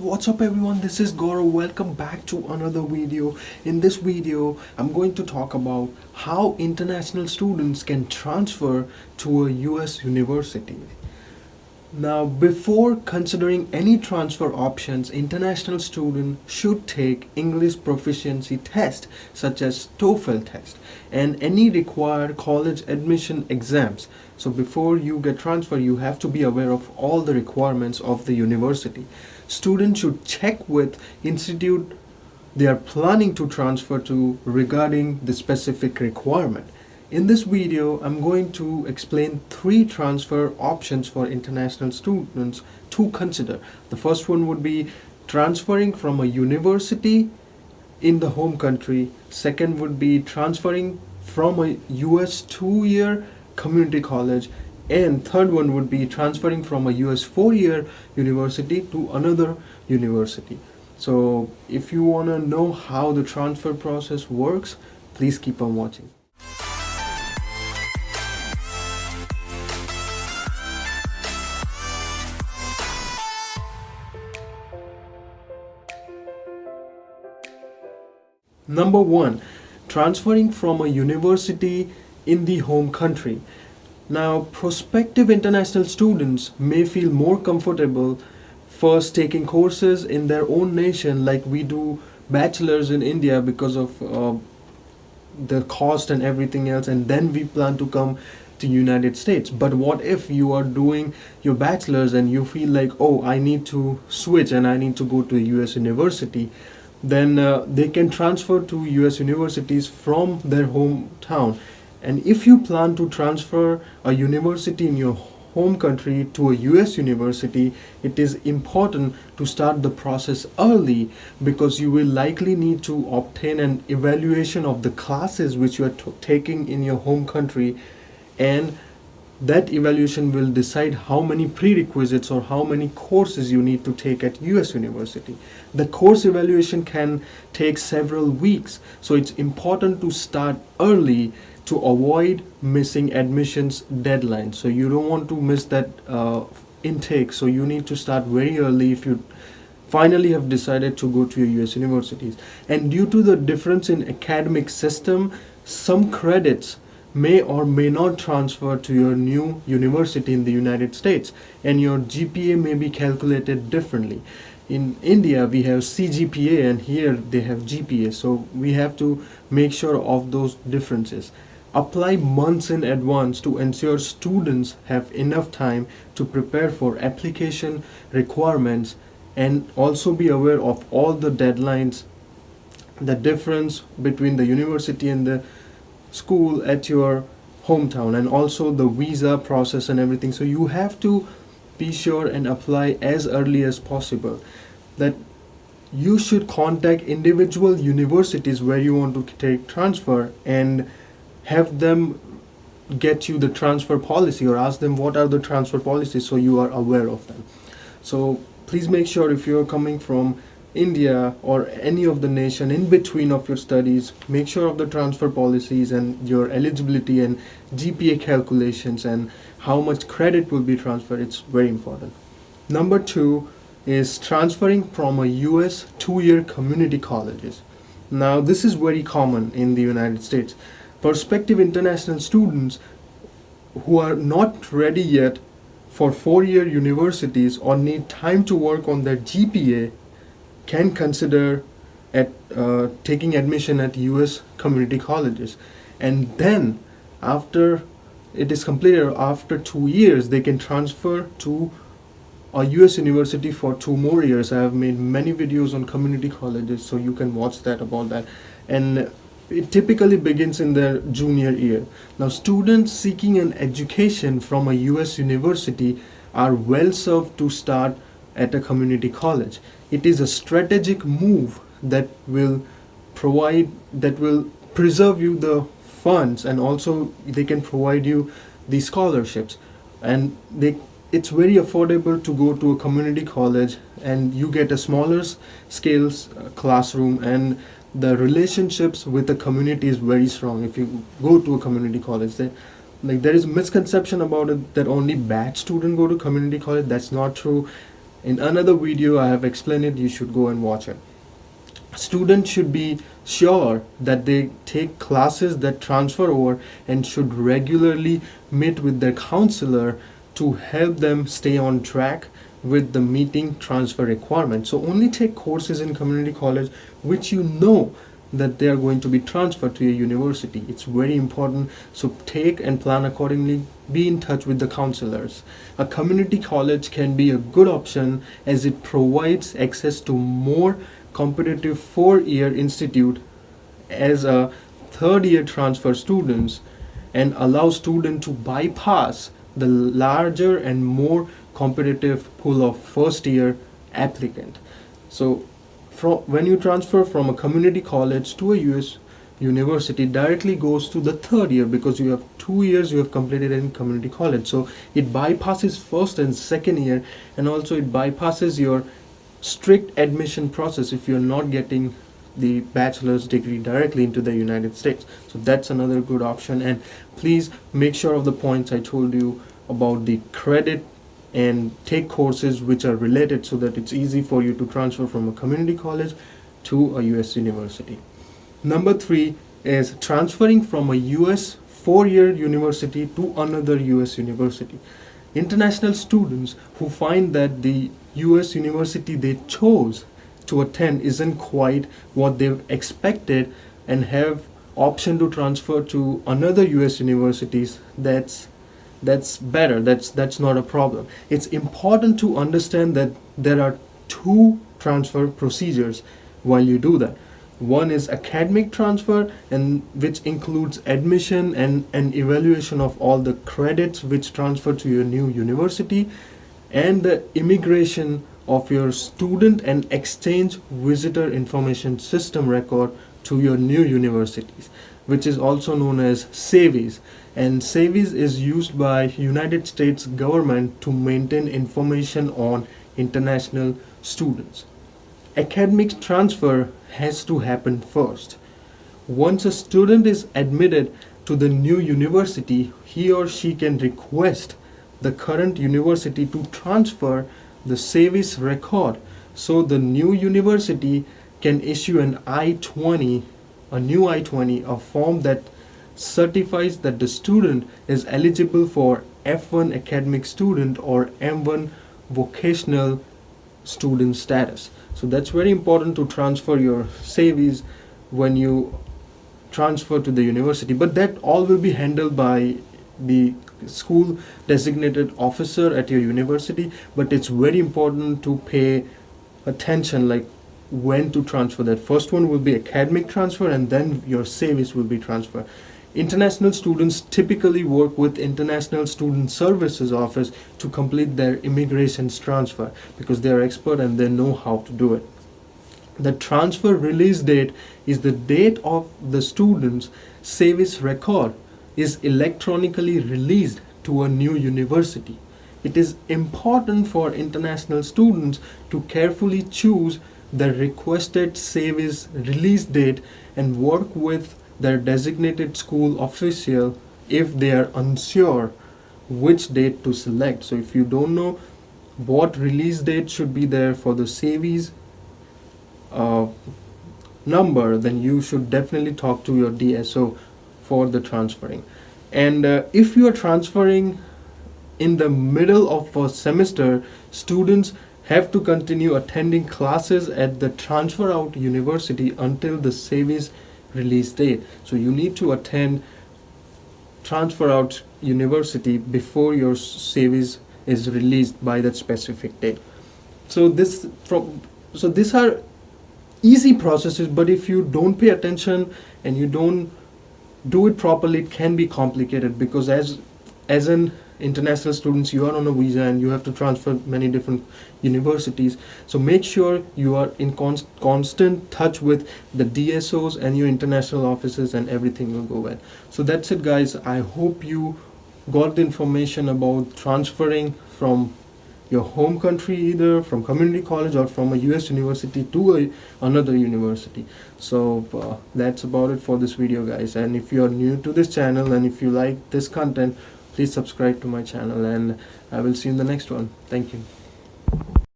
What's up everyone, this is Gaurav. Welcome back to another video. In this video, I'm going to talk about how international students can transfer to a US university. Now, before considering any transfer options, international students should take English proficiency test such as TOEFL test and any required college admission exams. So before you get transferred, you have to be aware of all the requirements of the university. Students should check with institute they are planning to transfer to regarding the specific requirement. In this video, I'm going to explain three transfer options for international students to consider. The first one would be transferring from a university in the home country. Second would be transferring from a US 2-year community college. And third one would be transferring from a US 4-year university to another university. So if you want to know how the transfer process works, please keep on watching. Number one, transferring from a university in the home country. Now, prospective international students may feel more comfortable first taking courses in their own nation, like we do bachelor's in India because of the cost and everything else, and then we plan to come to United States. But what if you are doing your bachelor's and you feel like, oh, I need to switch and I need to go to a US university? Then they can transfer to US universities from their hometown. And if you plan to transfer a university in your home country to a US university, it is important to start the process early because you will likely need to obtain an evaluation of the classes which you are taking in your home country, and that evaluation will decide how many prerequisites or how many courses you need to take at US university. The course evaluation can take several weeks, so it's important to start early to avoid missing admissions deadlines. So you don't want to miss that intake, so you need to start very early if you finally have decided to go to your US universities. And due to the difference in academic system, some credits may or may not transfer to your new university in the United States, and your GPA may be calculated differently. In India, we have CGPA and here they have GPA, so we have to make sure of those differences. Apply months in advance to ensure students have enough time to prepare for application requirements, and also be aware of all the deadlines, the difference between the university and the school at your hometown, and also the visa process and everything. So you have to be sure and apply as early as possible. That you should contact individual universities where you want to take transfer and have them get you the transfer policy, or ask them what are the transfer policies so you are aware of them. So please make sure, if you're coming from India or any of the nation in between of your studies, make sure of the transfer policies and your eligibility and GPA calculations and how much credit will be transferred. It's very important. Number two is transferring from a US 2-year community colleges. Now, this is very common in the United States. Prospective international students who are not ready yet for 4-year universities or need time to work on their GPA can consider at taking admission at US community colleges. And then after it is completed, after 2 years, they can transfer to a US university for 2 more years. I have made many videos on community colleges, so you can watch that about that. And it typically begins in their junior year. Now, students seeking an education from a US university are well served to start at a community college. It is a strategic move that will preserve you the funds, and also they can provide you the scholarships, and it's very affordable to go to a community college, and you get a smaller scale classroom, and the relationships with the community is very strong if you go to a community college. There is misconception about it that only bad students go to community college. That's not true. In another video I have explained it, you should go and watch it. Students should be sure that they take classes that transfer over and should regularly meet with their counselor to help them stay on track with the meeting transfer requirements. So only take courses in community college which you know that they are going to be transferred to your university. It's very important. So take and plan accordingly. Be in touch with the counselors. A community college can be a good option as it provides access to more competitive 4-year institute as a third-year transfer students and allow students to bypass the larger and more competitive pool of first-year applicant. So when you transfer from a community college to a US university, directly goes to the third year because you have 2 years you have completed in community college. So it bypasses first and second year, and also it bypasses your strict admission process if you're not getting the bachelor's degree directly into the United States. So that's another good option. And please make sure of the points I told you about the credit and take courses which are related so that it's easy for you to transfer from a community college to a US university. Number 3 is transferring from a US 4-year university to another US university. International students who find that the US university they chose to attend isn't quite what they've expected and have option to transfer to another US universities, that's better. That's not a problem. It's important to understand that there are 2 transfer procedures while you do that. One is academic transfer, and which includes admission and an evaluation of all the credits which transfer to your new university, and the immigration of your student and exchange visitor information system record to your new universities, which is also known as SAVIS. And SAVIS is used by United States government to maintain information on international students. Academic transfer has to happen first. Once a student is admitted to the new university, he or she can request the current university to transfer the SAVIS record, so the new university can issue an I-20, a new I-20, a form that certifies that the student is eligible for F1 academic student or M1 vocational student status. So that's very important to transfer your SAVIS when you transfer to the university, but that all will be handled by the school designated officer at your university. But it's very important to pay attention, like when to transfer that. First one will be academic transfer, and then your SAVIS will be transferred. International students typically work with International Student Services Office to complete their immigrations transfer because they are expert and they know how to do it. The transfer release date is the date of the student's SAVIS record is electronically released to a new university. It is important for international students to carefully choose the requested SAVIS release date and work with their designated school official if they are unsure which date to select. So if you don't know what release date should be there for the SAVIS number, then you should definitely talk to your DSO for the transferring. And if you are transferring in the middle of a semester, students have to continue attending classes at the transfer out university until the SAVIS release date. So you need to attend transfer out university before your SAVIS is released by that specific date. So these are easy processes, but if you don't pay attention and you don't do it properly, it can be complicated, because as an international students, you are on a visa and you have to transfer many different universities. So make sure you are in constant touch with the DSOs and your international offices, and everything will go well. So that's it, guys. I hope you got the information about transferring from your home country, either from community college or from a US university to another university. So that's about it for this video, guys. And if you are new to this channel and if you like this content, please subscribe to my channel, and I will see you in the next one. Thank you.